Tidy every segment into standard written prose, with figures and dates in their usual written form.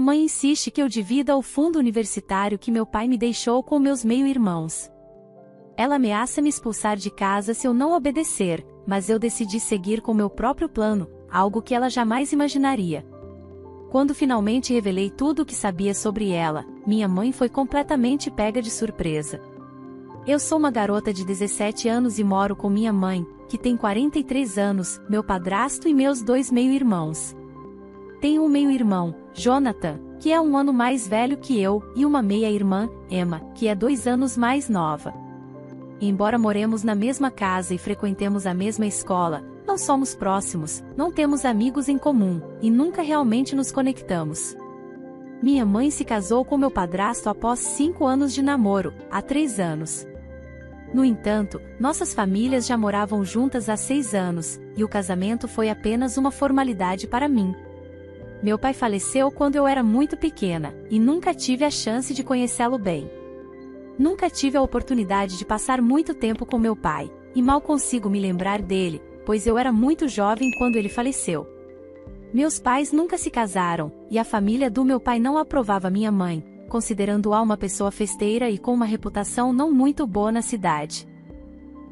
mãe insiste que eu divida o fundo universitário que meu pai me deixou com meus meio-irmãos. Ela ameaça me expulsar de casa se eu não obedecer, mas eu decidi seguir com meu próprio plano, algo que ela jamais imaginaria. Quando finalmente revelei tudo o que sabia sobre ela, minha mãe foi completamente pega de surpresa. Eu sou uma garota de 17 anos e moro com minha mãe, que tem 43 anos, meu padrasto e meus 2 meio-irmãos. Tenho um meio-irmão, Jonathan, que é 1 ano mais velho que eu, e uma meia-irmã, Emma, que é 2 anos mais nova. Embora moremos na mesma casa e frequentemos a mesma escola, não somos próximos, não temos amigos em comum, e nunca realmente nos conectamos. Minha mãe se casou com meu padrasto após 5 anos de namoro, há 3 anos. No entanto, nossas famílias já moravam juntas há 6 anos, e o casamento foi apenas uma formalidade para mim. Meu pai faleceu quando eu era muito pequena, e nunca tive a chance de conhecê-lo bem. Nunca tive a oportunidade de passar muito tempo com meu pai, e mal consigo me lembrar dele, pois eu era muito jovem quando ele faleceu. Meus pais nunca se casaram, e a família do meu pai não aprovava minha mãe, considerando-a uma pessoa festeira e com uma reputação não muito boa na cidade.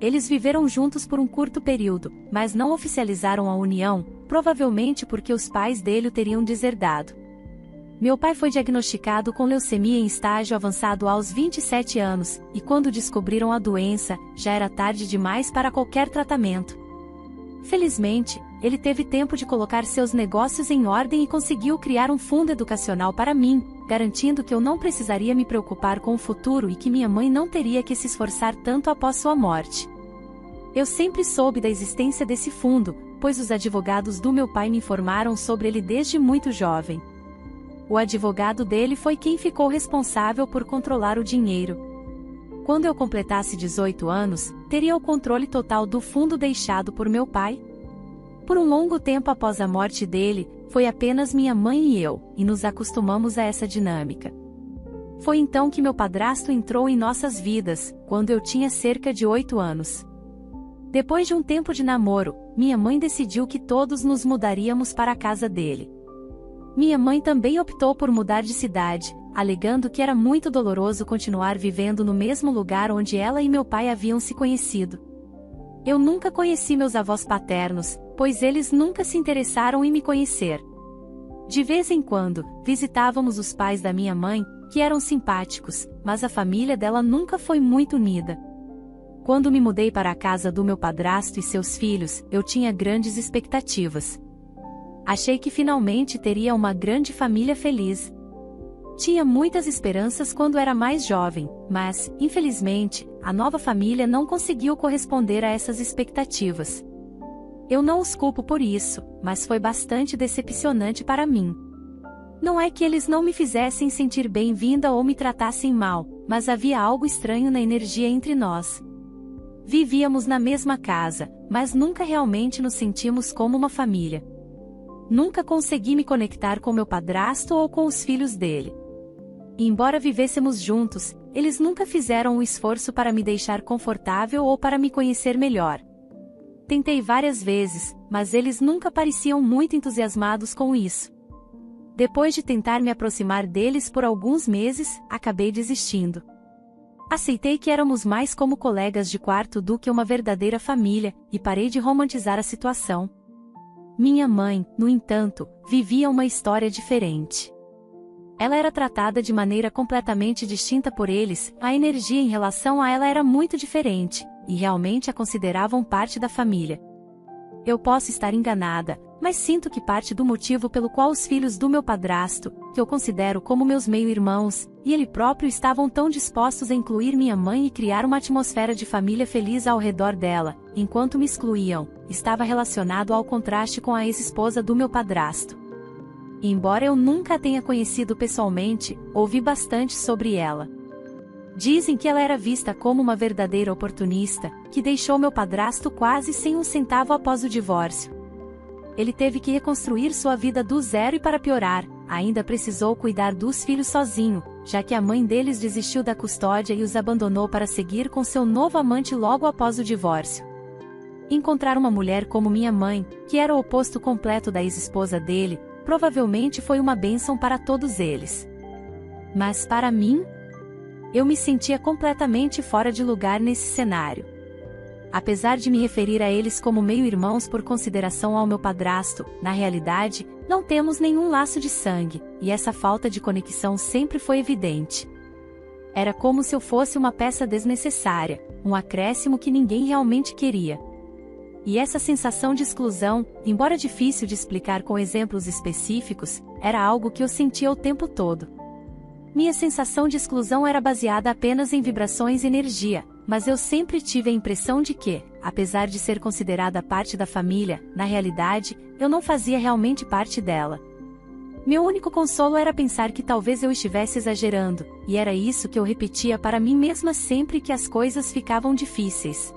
Eles viveram juntos por um curto período, mas não oficializaram a união, provavelmente porque os pais dele o teriam deserdado. Meu pai foi diagnosticado com leucemia em estágio avançado aos 27 anos, e quando descobriram a doença, já era tarde demais para qualquer tratamento. Felizmente, ele teve tempo de colocar seus negócios em ordem e conseguiu criar um fundo educacional para mim, garantindo que eu não precisaria me preocupar com o futuro e que minha mãe não teria que se esforçar tanto após sua morte. Eu sempre soube da existência desse fundo, pois os advogados do meu pai me informaram sobre ele desde muito jovem. O advogado dele foi quem ficou responsável por controlar o dinheiro. Quando eu completasse 18 anos, teria o controle total do fundo deixado por meu pai? Por um longo tempo após a morte dele, foi apenas minha mãe e eu, e nos acostumamos a essa dinâmica. Foi então que meu padrasto entrou em nossas vidas, quando eu tinha cerca de 8 anos. Depois de um tempo de namoro, minha mãe decidiu que todos nos mudaríamos para a casa dele. Minha mãe também optou por mudar de cidade, alegando que era muito doloroso continuar vivendo no mesmo lugar onde ela e meu pai haviam se conhecido. Eu nunca conheci meus avós paternos, pois eles nunca se interessaram em me conhecer. De vez em quando, visitávamos os pais da minha mãe, que eram simpáticos, mas a família dela nunca foi muito unida. Quando me mudei para a casa do meu padrasto e seus filhos, eu tinha grandes expectativas. Achei que finalmente teria uma grande família feliz. Tinha muitas esperanças quando era mais jovem, mas, infelizmente, a nova família não conseguiu corresponder a essas expectativas. Eu não os culpo por isso, mas foi bastante decepcionante para mim. Não é que eles não me fizessem sentir bem-vinda ou me tratassem mal, mas havia algo estranho na energia entre nós. Vivíamos na mesma casa, mas nunca realmente nos sentimos como uma família. Nunca consegui me conectar com meu padrasto ou com os filhos dele. E embora vivêssemos juntos, eles nunca fizeram um esforço para me deixar confortável ou para me conhecer melhor. Tentei várias vezes, mas eles nunca pareciam muito entusiasmados com isso. Depois de tentar me aproximar deles por alguns meses, acabei desistindo. Aceitei que éramos mais como colegas de quarto do que uma verdadeira família, e parei de romantizar a situação. Minha mãe, no entanto, vivia uma história diferente. Ela era tratada de maneira completamente distinta por eles, a energia em relação a ela era muito diferente, e realmente a consideravam parte da família. Eu posso estar enganada, mas sinto que parte do motivo pelo qual os filhos do meu padrasto, que eu considero como meus meio-irmãos, e ele próprio estavam tão dispostos a incluir minha mãe e criar uma atmosfera de família feliz ao redor dela, enquanto me excluíam, estava relacionado ao contraste com a ex-esposa do meu padrasto. E embora eu nunca a tenha conhecido pessoalmente, ouvi bastante sobre ela. Dizem que ela era vista como uma verdadeira oportunista, que deixou meu padrasto quase sem um centavo após o divórcio. Ele teve que reconstruir sua vida do zero e para piorar, ainda precisou cuidar dos filhos sozinho, já que a mãe deles desistiu da custódia e os abandonou para seguir com seu novo amante logo após o divórcio. Encontrar uma mulher como minha mãe, que era o oposto completo da ex-esposa dele, provavelmente foi uma bênção para todos eles. Mas para mim, eu me sentia completamente fora de lugar nesse cenário. Apesar de me referir a eles como meio-irmãos por consideração ao meu padrasto, na realidade, não temos nenhum laço de sangue, e essa falta de conexão sempre foi evidente. Era como se eu fosse uma peça desnecessária, um acréscimo que ninguém realmente queria. E essa sensação de exclusão, embora difícil de explicar com exemplos específicos, era algo que eu sentia o tempo todo. Minha sensação de exclusão era baseada apenas em vibrações e energia, mas eu sempre tive a impressão de que, apesar de ser considerada parte da família, na realidade, eu não fazia realmente parte dela. Meu único consolo era pensar que talvez eu estivesse exagerando, e era isso que eu repetia para mim mesma sempre que as coisas ficavam difíceis.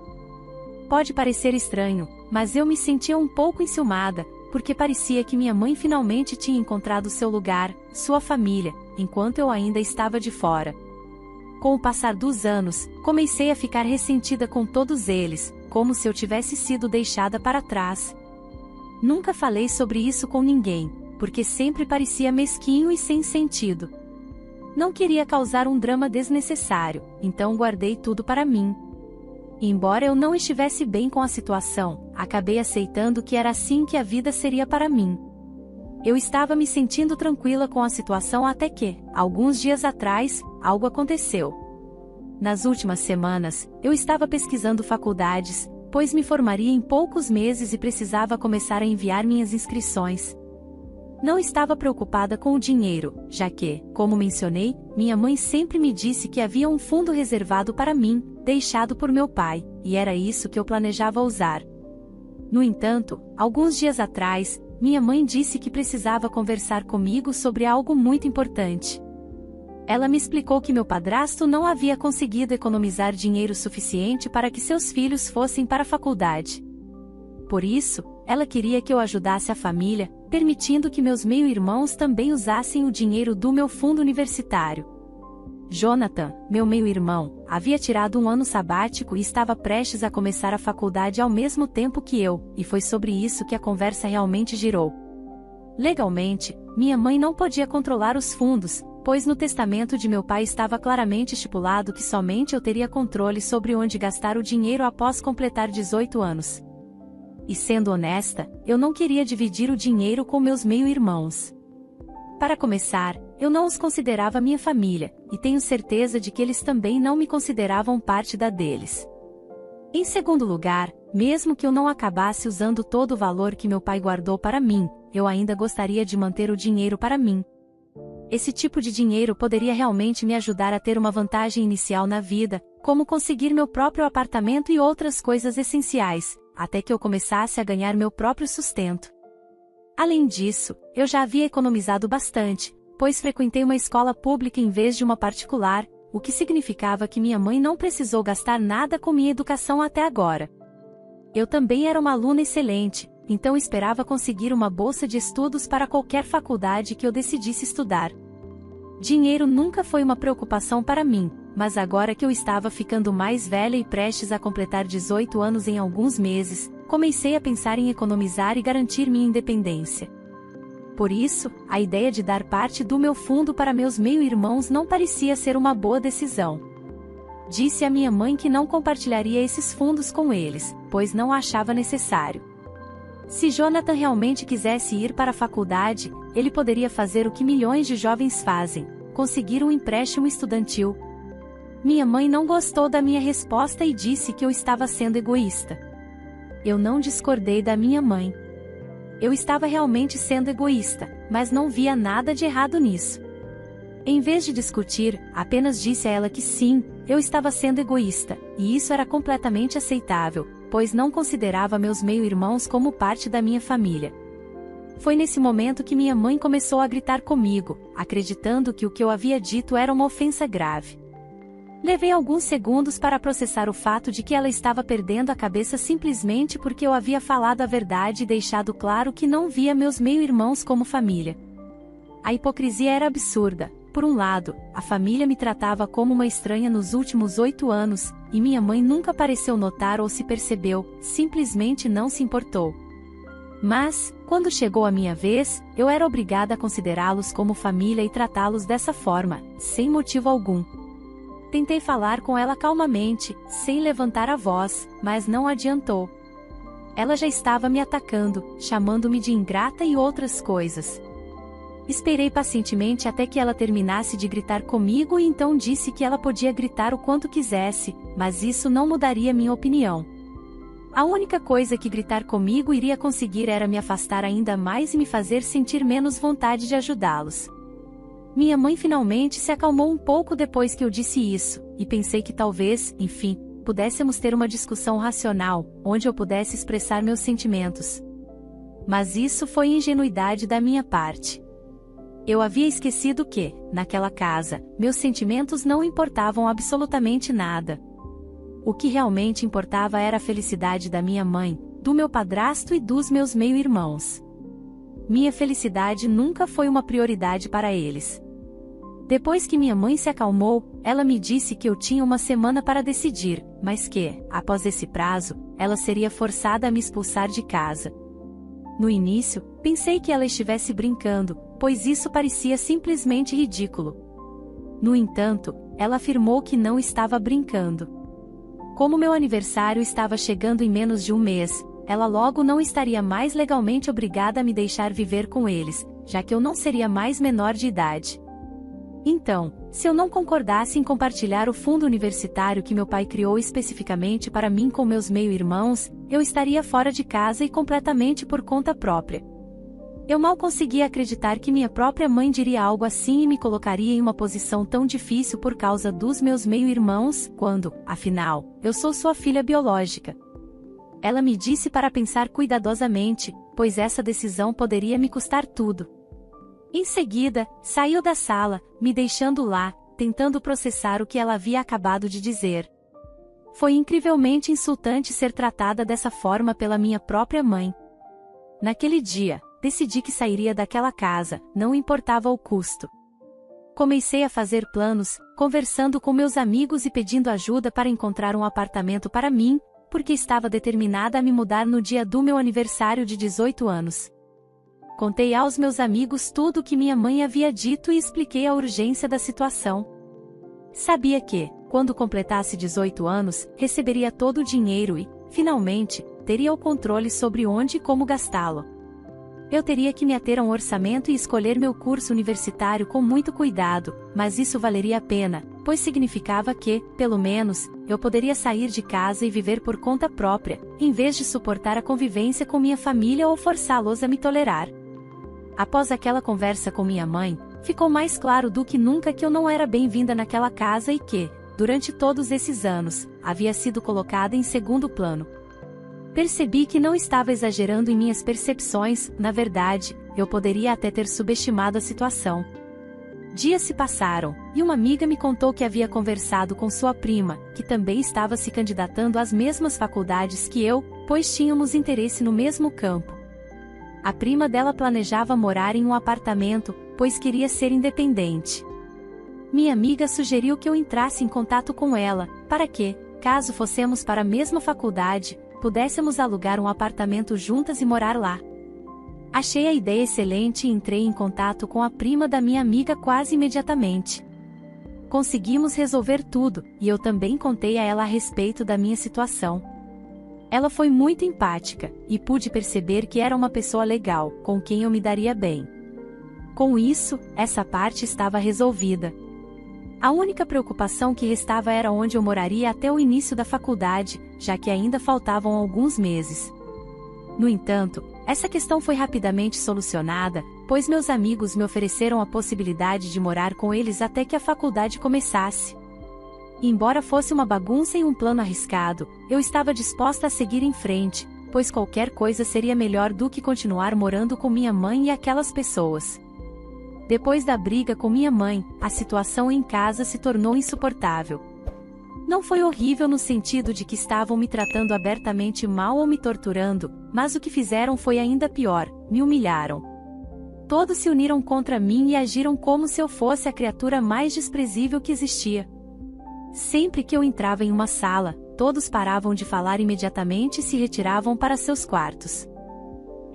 Pode parecer estranho, mas eu me sentia um pouco enciumada, porque parecia que minha mãe finalmente tinha encontrado seu lugar, sua família, enquanto eu ainda estava de fora. Com o passar dos anos, comecei a ficar ressentida com todos eles, como se eu tivesse sido deixada para trás. Nunca falei sobre isso com ninguém, porque sempre parecia mesquinho e sem sentido. Não queria causar um drama desnecessário, então guardei tudo para mim. E embora eu não estivesse bem com a situação, acabei aceitando que era assim que a vida seria para mim. Eu estava me sentindo tranquila com a situação até que, alguns dias atrás, algo aconteceu. Nas últimas semanas, eu estava pesquisando faculdades, pois me formaria em poucos meses e precisava começar a enviar minhas inscrições. Não estava preocupada com o dinheiro, já que, como mencionei, minha mãe sempre me disse que havia um fundo reservado para mim, deixado por meu pai, e era isso que eu planejava usar. No entanto, alguns dias atrás, minha mãe disse que precisava conversar comigo sobre algo muito importante. Ela me explicou que meu padrasto não havia conseguido economizar dinheiro suficiente para que seus filhos fossem para a faculdade. Por isso, ela queria que eu ajudasse a família, permitindo que meus meio-irmãos também usassem o dinheiro do meu fundo universitário. Jonathan, meu meio-irmão, havia tirado um ano sabático e estava prestes a começar a faculdade ao mesmo tempo que eu, e foi sobre isso que a conversa realmente girou. Legalmente, minha mãe não podia controlar os fundos, pois no testamento de meu pai estava claramente estipulado que somente eu teria controle sobre onde gastar o dinheiro após completar 18 anos. E sendo honesta, eu não queria dividir o dinheiro com meus meio-irmãos. Para começar, eu não os considerava minha família, e tenho certeza de que eles também não me consideravam parte da deles. Em segundo lugar, mesmo que eu não acabasse usando todo o valor que meu pai guardou para mim, eu ainda gostaria de manter o dinheiro para mim. Esse tipo de dinheiro poderia realmente me ajudar a ter uma vantagem inicial na vida, como conseguir meu próprio apartamento e outras coisas essenciais, até que eu começasse a ganhar meu próprio sustento. Além disso, eu já havia economizado bastante, pois frequentei uma escola pública em vez de uma particular, o que significava que minha mãe não precisou gastar nada com minha educação até agora. Eu também era uma aluna excelente, então esperava conseguir uma bolsa de estudos para qualquer faculdade que eu decidisse estudar. Dinheiro nunca foi uma preocupação para mim, mas agora que eu estava ficando mais velha e prestes a completar 18 anos em alguns meses, comecei a pensar em economizar e garantir minha independência. Por isso, a ideia de dar parte do meu fundo para meus meio-irmãos não parecia ser uma boa decisão. Disse à minha mãe que não compartilharia esses fundos com eles, pois não achava necessário. Se Jonathan realmente quisesse ir para a faculdade, ele poderia fazer o que milhões de jovens fazem: conseguir um empréstimo estudantil. Minha mãe não gostou da minha resposta e disse que eu estava sendo egoísta. Eu não discordei da minha mãe. Eu estava realmente sendo egoísta, mas não via nada de errado nisso. Em vez de discutir, apenas disse a ela que sim, eu estava sendo egoísta, e isso era completamente aceitável, pois não considerava meus meio-irmãos como parte da minha família. Foi nesse momento que minha mãe começou a gritar comigo, acreditando que o que eu havia dito era uma ofensa grave. Levei alguns segundos para processar o fato de que ela estava perdendo a cabeça simplesmente porque eu havia falado a verdade e deixado claro que não via meus meio-irmãos como família. A hipocrisia era absurda. Por um lado, a família me tratava como uma estranha nos últimos 8 anos, e minha mãe nunca pareceu notar ou se percebeu, simplesmente não se importou. Mas, quando chegou a minha vez, eu era obrigada a considerá-los como família e tratá-los dessa forma, sem motivo algum. Tentei falar com ela calmamente, sem levantar a voz, mas não adiantou. Ela já estava me atacando, chamando-me de ingrata e outras coisas. Esperei pacientemente até que ela terminasse de gritar comigo e então disse que ela podia gritar o quanto quisesse, mas isso não mudaria minha opinião. A única coisa que gritar comigo iria conseguir era me afastar ainda mais e me fazer sentir menos vontade de ajudá-los. Minha mãe finalmente se acalmou um pouco depois que eu disse isso, e pensei que talvez, enfim, pudéssemos ter uma discussão racional, onde eu pudesse expressar meus sentimentos. Mas isso foi ingenuidade da minha parte. Eu havia esquecido que, naquela casa, meus sentimentos não importavam absolutamente nada. O que realmente importava era a felicidade da minha mãe, do meu padrasto e dos meus meio-irmãos. Minha felicidade nunca foi uma prioridade para eles. Depois que minha mãe se acalmou, ela me disse que eu tinha uma semana para decidir, mas que, após esse prazo, ela seria forçada a me expulsar de casa. No início, pensei que ela estivesse brincando, pois isso parecia simplesmente ridículo. No entanto, ela afirmou que não estava brincando. Como meu aniversário estava chegando em menos de um mês, ela logo não estaria mais legalmente obrigada a me deixar viver com eles, já que eu não seria mais menor de idade. Então, se eu não concordasse em compartilhar o fundo universitário que meu pai criou especificamente para mim com meus meio-irmãos, eu estaria fora de casa e completamente por conta própria. Eu mal conseguia acreditar que minha própria mãe diria algo assim e me colocaria em uma posição tão difícil por causa dos meus meio-irmãos, quando, afinal, eu sou sua filha biológica. Ela me disse para pensar cuidadosamente, pois essa decisão poderia me custar tudo. Em seguida, saiu da sala, me deixando lá, tentando processar o que ela havia acabado de dizer. Foi incrivelmente insultante ser tratada dessa forma pela minha própria mãe. Naquele dia, decidi que sairia daquela casa, não importava o custo. Comecei a fazer planos, conversando com meus amigos e pedindo ajuda para encontrar um apartamento para mim, porque estava determinada a me mudar no dia do meu aniversário de 18 anos. Contei aos meus amigos tudo o que minha mãe havia dito e expliquei a urgência da situação. Sabia que, quando completasse 18 anos, receberia todo o dinheiro e, finalmente, teria o controle sobre onde e como gastá-lo. Eu teria que me ater a um orçamento e escolher meu curso universitário com muito cuidado, mas isso valeria a pena, pois significava que, pelo menos, eu poderia sair de casa e viver por conta própria, em vez de suportar a convivência com minha família ou forçá-los a me tolerar. Após aquela conversa com minha mãe, ficou mais claro do que nunca que eu não era bem-vinda naquela casa e que, durante todos esses anos, havia sido colocada em segundo plano. Percebi que não estava exagerando em minhas percepções, na verdade, eu poderia até ter subestimado a situação. Dias se passaram, e uma amiga me contou que havia conversado com sua prima, que também estava se candidatando às mesmas faculdades que eu, pois tínhamos interesse no mesmo campo. A prima dela planejava morar em um apartamento, pois queria ser independente. Minha amiga sugeriu que eu entrasse em contato com ela, para que, caso fossemos para a mesma faculdade, pudéssemos alugar um apartamento juntas e morar lá. Achei a ideia excelente e entrei em contato com a prima da minha amiga quase imediatamente. Conseguimos resolver tudo, e eu também contei a ela a respeito da minha situação. Ela foi muito empática, e pude perceber que era uma pessoa legal, com quem eu me daria bem. Com isso, essa parte estava resolvida. A única preocupação que restava era onde eu moraria até o início da faculdade, já que ainda faltavam alguns meses. No entanto, essa questão foi rapidamente solucionada, pois meus amigos me ofereceram a possibilidade de morar com eles até que a faculdade começasse. Embora fosse uma bagunça e um plano arriscado, eu estava disposta a seguir em frente, pois qualquer coisa seria melhor do que continuar morando com minha mãe e aquelas pessoas. Depois da briga com minha mãe, a situação em casa se tornou insuportável. Não foi horrível no sentido de que estavam me tratando abertamente mal ou me torturando, mas o que fizeram foi ainda pior, me humilharam. Todos se uniram contra mim e agiram como se eu fosse a criatura mais desprezível que existia. Sempre que eu entrava em uma sala, todos paravam de falar imediatamente e se retiravam para seus quartos.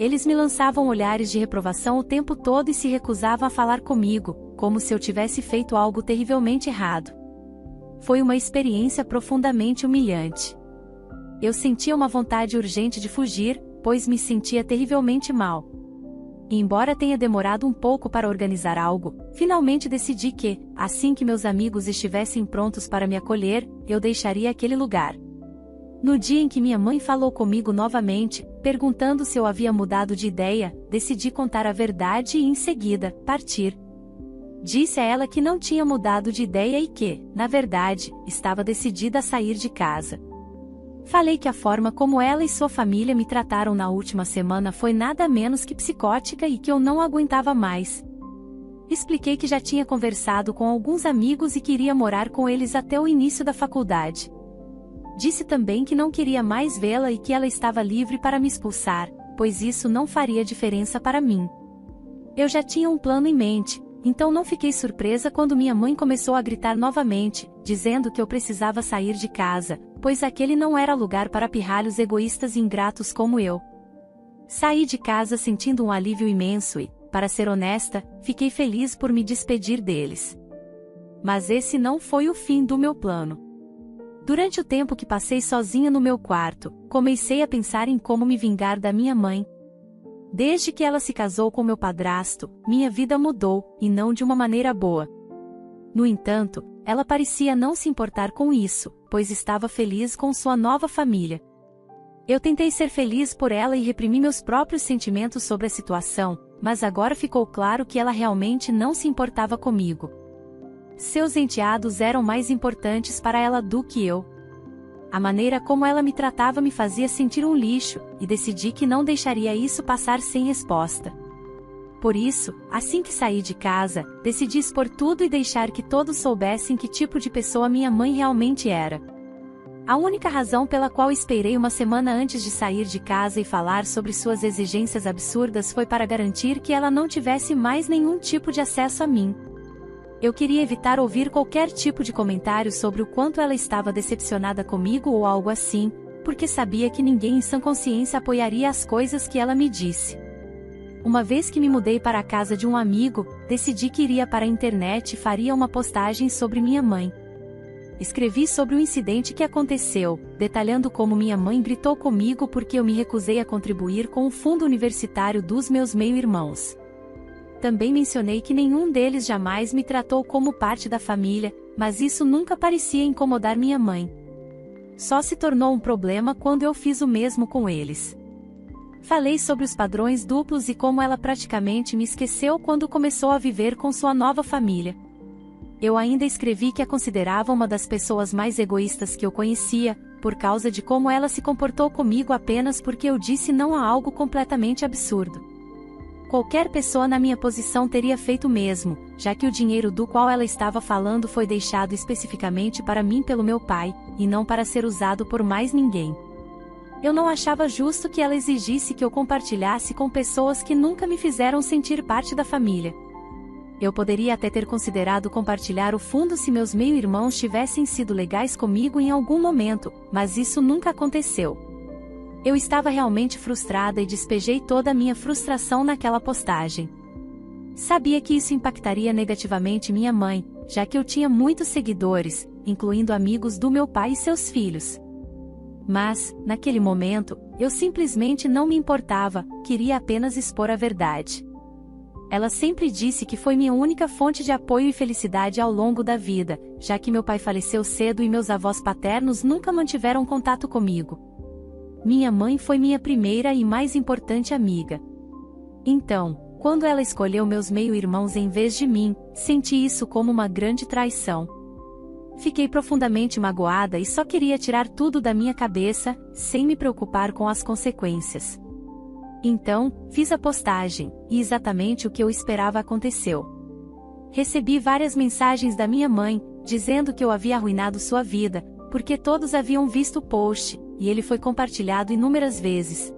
Eles me lançavam olhares de reprovação o tempo todo e se recusavam a falar comigo, como se eu tivesse feito algo terrivelmente errado. Foi uma experiência profundamente humilhante. Eu sentia uma vontade urgente de fugir, pois me sentia terrivelmente mal. E embora tenha demorado um pouco para organizar algo, finalmente decidi que, assim que meus amigos estivessem prontos para me acolher, eu deixaria aquele lugar. No dia em que minha mãe falou comigo novamente, perguntando se eu havia mudado de ideia, decidi contar a verdade e em seguida, partir. Disse a ela que não tinha mudado de ideia e que, na verdade, estava decidida a sair de casa. Falei que a forma como ela e sua família me trataram na última semana foi nada menos que psicótica e que eu não aguentava mais. Expliquei que já tinha conversado com alguns amigos e queria morar com eles até o início da faculdade. Disse também que não queria mais vê-la e que ela estava livre para me expulsar, pois isso não faria diferença para mim. Eu já tinha um plano em mente, então não fiquei surpresa quando minha mãe começou a gritar novamente, dizendo que eu precisava sair de casa, pois aquele não era lugar para pirralhos egoístas e ingratos como eu. Saí de casa sentindo um alívio imenso e, para ser honesta, fiquei feliz por me despedir deles. Mas esse não foi o fim do meu plano. Durante o tempo que passei sozinha no meu quarto, comecei a pensar em como me vingar da minha mãe. Desde que ela se casou com meu padrasto, minha vida mudou, e não de uma maneira boa. No entanto, ela parecia não se importar com isso, pois estava feliz com sua nova família. Eu tentei ser feliz por ela e reprimi meus próprios sentimentos sobre a situação, mas agora ficou claro que ela realmente não se importava comigo. Seus enteados eram mais importantes para ela do que eu. A maneira como ela me tratava me fazia sentir um lixo, e decidi que não deixaria isso passar sem resposta. Por isso, assim que saí de casa, decidi expor tudo e deixar que todos soubessem que tipo de pessoa minha mãe realmente era. A única razão pela qual esperei uma semana antes de sair de casa e falar sobre suas exigências absurdas foi para garantir que ela não tivesse mais nenhum tipo de acesso a mim. Eu queria evitar ouvir qualquer tipo de comentário sobre o quanto ela estava decepcionada comigo ou algo assim, porque sabia que ninguém em sã consciência apoiaria as coisas que ela me disse. Uma vez que me mudei para a casa de um amigo, decidi que iria para a internet e faria uma postagem sobre minha mãe. Escrevi sobre o incidente que aconteceu, detalhando como minha mãe gritou comigo porque eu me recusei a contribuir com o fundo universitário dos meus meio-irmãos. Também mencionei que nenhum deles jamais me tratou como parte da família, mas isso nunca parecia incomodar minha mãe. Só se tornou um problema quando eu fiz o mesmo com eles. Falei sobre os padrões duplos e como ela praticamente me esqueceu quando começou a viver com sua nova família. Eu ainda escrevi que a considerava uma das pessoas mais egoístas que eu conhecia, por causa de como ela se comportou comigo apenas porque eu disse não a algo completamente absurdo. Qualquer pessoa na minha posição teria feito o mesmo, já que o dinheiro do qual ela estava falando foi deixado especificamente para mim pelo meu pai, e não para ser usado por mais ninguém. Eu não achava justo que ela exigisse que eu compartilhasse com pessoas que nunca me fizeram sentir parte da família. Eu poderia até ter considerado compartilhar o fundo se meus meio-irmãos tivessem sido legais comigo em algum momento, mas isso nunca aconteceu. Eu estava realmente frustrada e despejei toda a minha frustração naquela postagem. Sabia que isso impactaria negativamente minha mãe, já que eu tinha muitos seguidores, incluindo amigos do meu pai e seus filhos. Mas, naquele momento, eu simplesmente não me importava, queria apenas expor a verdade. Ela sempre disse que foi minha única fonte de apoio e felicidade ao longo da vida, já que meu pai faleceu cedo e meus avós paternos nunca mantiveram contato comigo. Minha mãe foi minha primeira e mais importante amiga. Então, quando ela escolheu meus meio-irmãos em vez de mim, senti isso como uma grande traição. Fiquei profundamente magoada e só queria tirar tudo da minha cabeça, sem me preocupar com as consequências. Então, fiz a postagem, e exatamente o que eu esperava aconteceu. Recebi várias mensagens da minha mãe, dizendo que eu havia arruinado sua vida, porque todos haviam visto o post, e ele foi compartilhado inúmeras vezes.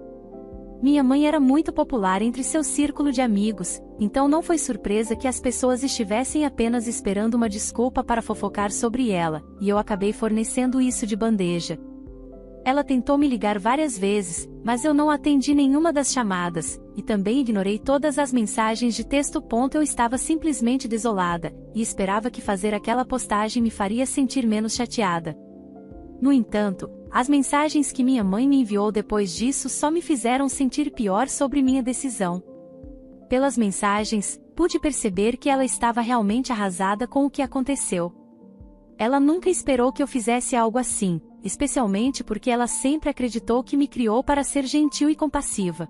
Minha mãe era muito popular entre seu círculo de amigos, então não foi surpresa que as pessoas estivessem apenas esperando uma desculpa para fofocar sobre ela, e eu acabei fornecendo isso de bandeja. Ela tentou me ligar várias vezes, Mas eu não atendi nenhuma das chamadas, e também ignorei todas as mensagens de texto. Eu estava simplesmente desolada, e esperava que fazer aquela postagem me faria sentir menos chateada. No entanto, as mensagens que minha mãe me enviou depois disso só me fizeram sentir pior sobre minha decisão. Pelas mensagens, pude perceber que ela estava realmente arrasada com o que aconteceu. Ela nunca esperou que eu fizesse algo assim, especialmente porque ela sempre acreditou que me criou para ser gentil e compassiva.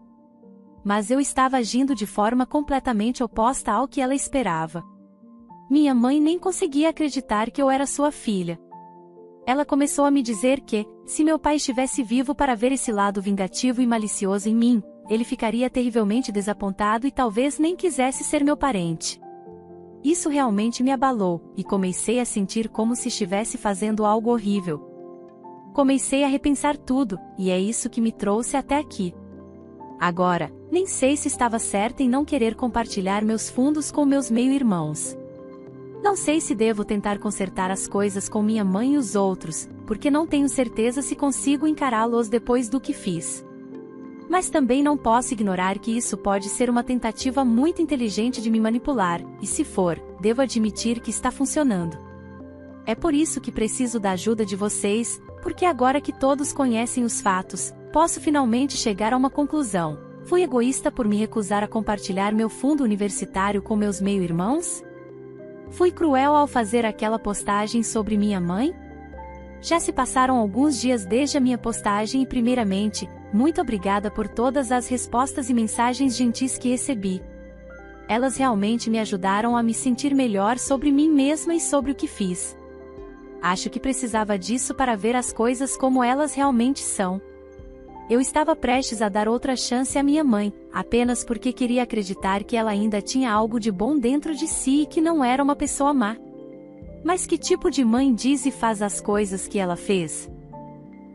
Mas eu estava agindo de forma completamente oposta ao que ela esperava. Minha mãe nem conseguia acreditar que eu era sua filha. Ela começou a me dizer que, se meu pai estivesse vivo para ver esse lado vingativo e malicioso em mim, ele ficaria terrivelmente desapontado e talvez nem quisesse ser meu parente. Isso realmente me abalou, e comecei a sentir como se estivesse fazendo algo horrível. Comecei a repensar tudo, e é isso que me trouxe até aqui. Agora, nem sei se estava certa em não querer compartilhar meus fundos com meus meio-irmãos. Não sei se devo tentar consertar as coisas com minha mãe e os outros, porque não tenho certeza se consigo encará-los depois do que fiz. Mas também não posso ignorar que isso pode ser uma tentativa muito inteligente de me manipular, e se for, devo admitir que está funcionando. É por isso que preciso da ajuda de vocês, porque agora que todos conhecem os fatos, posso finalmente chegar a uma conclusão. Fui egoísta por me recusar a compartilhar meu fundo universitário com meus meio-irmãos? Fui cruel ao fazer aquela postagem sobre minha mãe? Já se passaram alguns dias desde a minha postagem e primeiramente, muito obrigada por todas as respostas e mensagens gentis que recebi. Elas realmente me ajudaram a me sentir melhor sobre mim mesma e sobre o que fiz. Acho que precisava disso para ver as coisas como elas realmente são. Eu estava prestes a dar outra chance à minha mãe, apenas porque queria acreditar que ela ainda tinha algo de bom dentro de si e que não era uma pessoa má. Mas que tipo de mãe diz e faz as coisas que ela fez?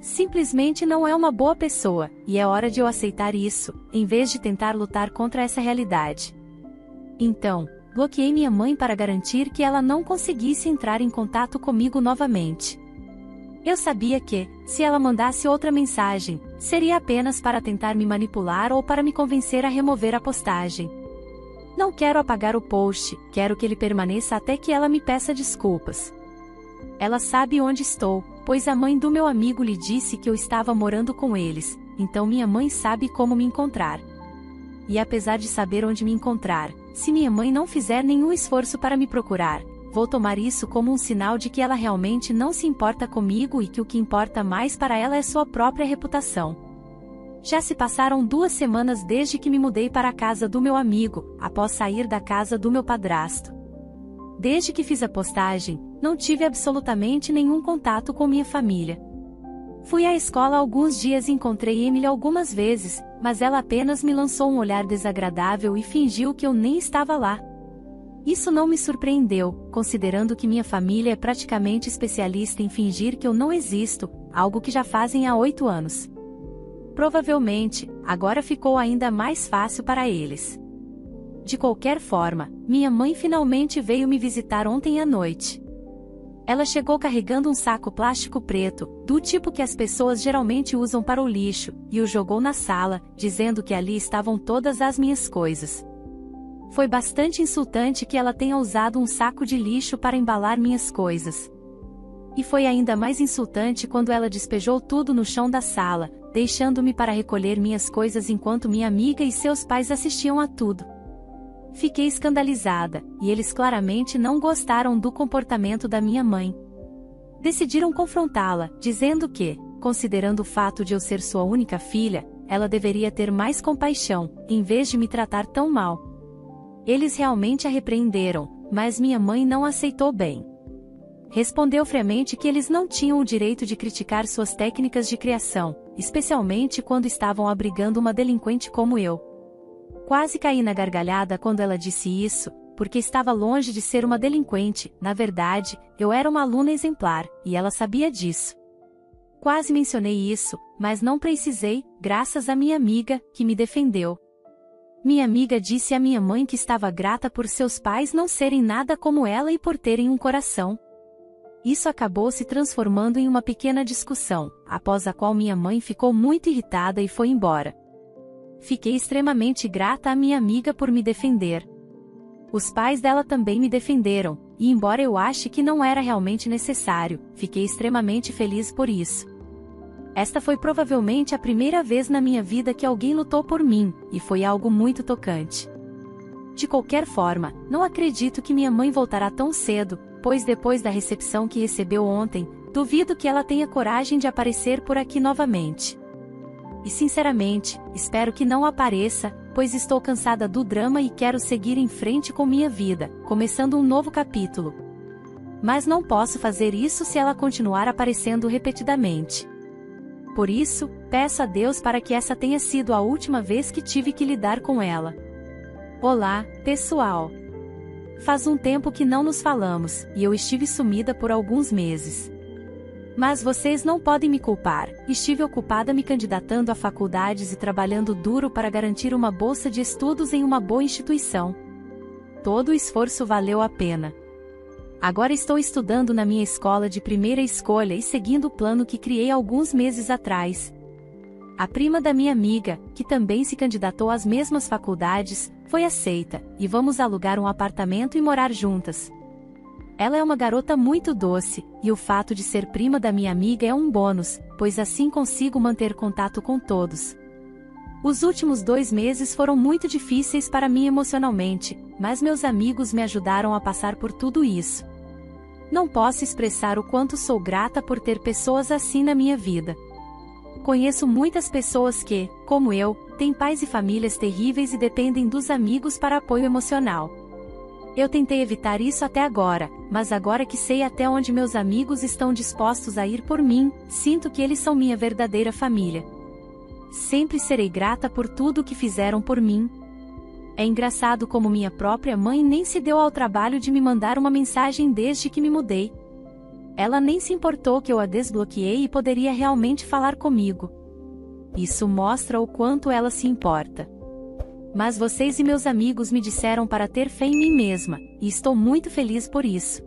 Simplesmente não é uma boa pessoa, e é hora de eu aceitar isso, em vez de tentar lutar contra essa realidade. Então, bloqueei minha mãe para garantir que ela não conseguisse entrar em contato comigo novamente. Eu sabia que, se ela mandasse outra mensagem, seria apenas para tentar me manipular ou para me convencer a remover a postagem. Não quero apagar o post, quero que ele permaneça até que ela me peça desculpas. Ela sabe onde estou, pois a mãe do meu amigo lhe disse que eu estava morando com eles, então minha mãe sabe como me encontrar. E apesar de saber onde me encontrar, se minha mãe não fizer nenhum esforço para me procurar, vou tomar isso como um sinal de que ela realmente não se importa comigo e que o que importa mais para ela é sua própria reputação. Já se passaram 2 semanas desde que me mudei para a casa do meu amigo, após sair da casa do meu padrasto. Desde que fiz a postagem, não tive absolutamente nenhum contato com minha família. Fui à escola alguns dias e encontrei Emily algumas vezes, mas ela apenas me lançou um olhar desagradável e fingiu que eu nem estava lá. Isso não me surpreendeu, considerando que minha família é praticamente especialista em fingir que eu não existo, algo que já fazem há 8 anos. Provavelmente, agora ficou ainda mais fácil para eles. De qualquer forma, minha mãe finalmente veio me visitar ontem à noite. Ela chegou carregando um saco plástico preto, do tipo que as pessoas geralmente usam para o lixo, e o jogou na sala, dizendo que ali estavam todas as minhas coisas. Foi bastante insultante que ela tenha usado um saco de lixo para embalar minhas coisas. E foi ainda mais insultante quando ela despejou tudo no chão da sala, deixando-me para recolher minhas coisas enquanto minha amiga e seus pais assistiam a tudo. Fiquei escandalizada, e eles claramente não gostaram do comportamento da minha mãe. Decidiram confrontá-la, dizendo que, considerando o fato de eu ser sua única filha, ela deveria ter mais compaixão, em vez de me tratar tão mal. Eles realmente a repreenderam, mas minha mãe não aceitou bem. Respondeu friamente que eles não tinham o direito de criticar suas técnicas de criação, especialmente quando estavam abrigando uma delinquente como eu. Quase caí na gargalhada quando ela disse isso, porque estava longe de ser uma delinquente, na verdade, eu era uma aluna exemplar, e ela sabia disso. Quase mencionei isso, mas não precisei, graças à minha amiga, que me defendeu. Minha amiga disse à minha mãe que estava grata por seus pais não serem nada como ela e por terem um coração. isso acabou se transformando em uma pequena discussão, após a qual minha mãe ficou muito irritada e foi embora. Fiquei extremamente grata à minha amiga por me defender. Os pais dela também me defenderam, e embora eu ache que não era realmente necessário, fiquei extremamente feliz por isso. Esta foi provavelmente a primeira vez na minha vida que alguém lutou por mim, e foi algo muito tocante. De qualquer forma, não acredito que minha mãe voltará tão cedo, pois depois da recepção que recebeu ontem, duvido que ela tenha coragem de aparecer por aqui novamente. E sinceramente, espero que não apareça, pois estou cansada do drama e quero seguir em frente com minha vida, começando um novo capítulo. Mas não posso fazer isso se ela continuar aparecendo repetidamente. Por isso, peço a Deus para que essa tenha sido a última vez que tive que lidar com ela. Olá, pessoal! Faz um tempo que não nos falamos, e eu estive sumida por alguns meses. Mas vocês não podem me culpar, estive ocupada me candidatando a faculdades e trabalhando duro para garantir uma bolsa de estudos em uma boa instituição. Todo o esforço valeu a pena. Agora estou estudando na minha escola de primeira escolha e seguindo o plano que criei alguns meses atrás. A prima da minha amiga, que também se candidatou às mesmas faculdades, foi aceita, e vamos alugar um apartamento e morar juntas. Ela é uma garota muito doce, e o fato de ser prima da minha amiga é um bônus, pois assim consigo manter contato com todos. Os últimos 2 meses foram muito difíceis para mim emocionalmente, mas meus amigos me ajudaram a passar por tudo isso. Não posso expressar o quanto sou grata por ter pessoas assim na minha vida. Conheço muitas pessoas que, como eu, têm pais e famílias terríveis e dependem dos amigos para apoio emocional. Eu tentei evitar isso até agora, mas agora que sei até onde meus amigos estão dispostos a ir por mim, sinto que eles são minha verdadeira família. Sempre serei grata por tudo o que fizeram por mim. É engraçado como minha própria mãe nem se deu ao trabalho de me mandar uma mensagem desde que me mudei. Ela nem se importou que eu a desbloqueei e poderia realmente falar comigo. Isso mostra o quanto ela se importa. Mas vocês e meus amigos me disseram para ter fé em mim mesma, e estou muito feliz por isso.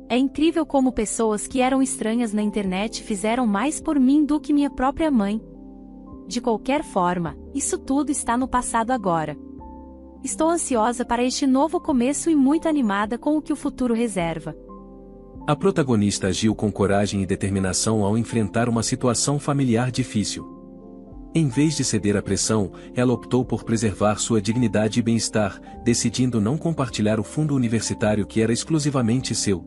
É incrível como pessoas que eram estranhas na internet fizeram mais por mim do que minha própria mãe. De qualquer forma, isso tudo está no passado agora. Estou ansiosa para este novo começo e muito animada com o que o futuro reserva. A protagonista agiu com coragem e determinação ao enfrentar uma situação familiar difícil. Em vez de ceder à pressão, ela optou por preservar sua dignidade e bem-estar, decidindo não compartilhar o fundo universitário que era exclusivamente seu.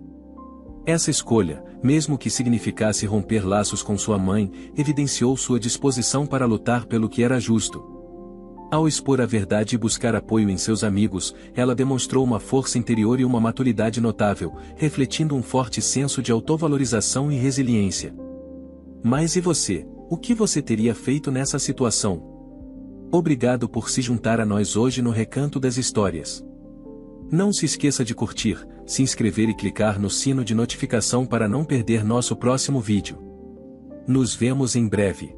Essa escolha, mesmo que significasse romper laços com sua mãe, evidenciou sua disposição para lutar pelo que era justo. Ao expor a verdade e buscar apoio em seus amigos, ela demonstrou uma força interior e uma maturidade notável, refletindo um forte senso de autovalorização e resiliência. Mas e você? O que você teria feito nessa situação? Obrigado por se juntar a nós hoje no Recanto das Histórias. Não se esqueça de curtir, se inscrever e clicar no sino de notificação para não perder nosso próximo vídeo. Nos vemos em breve.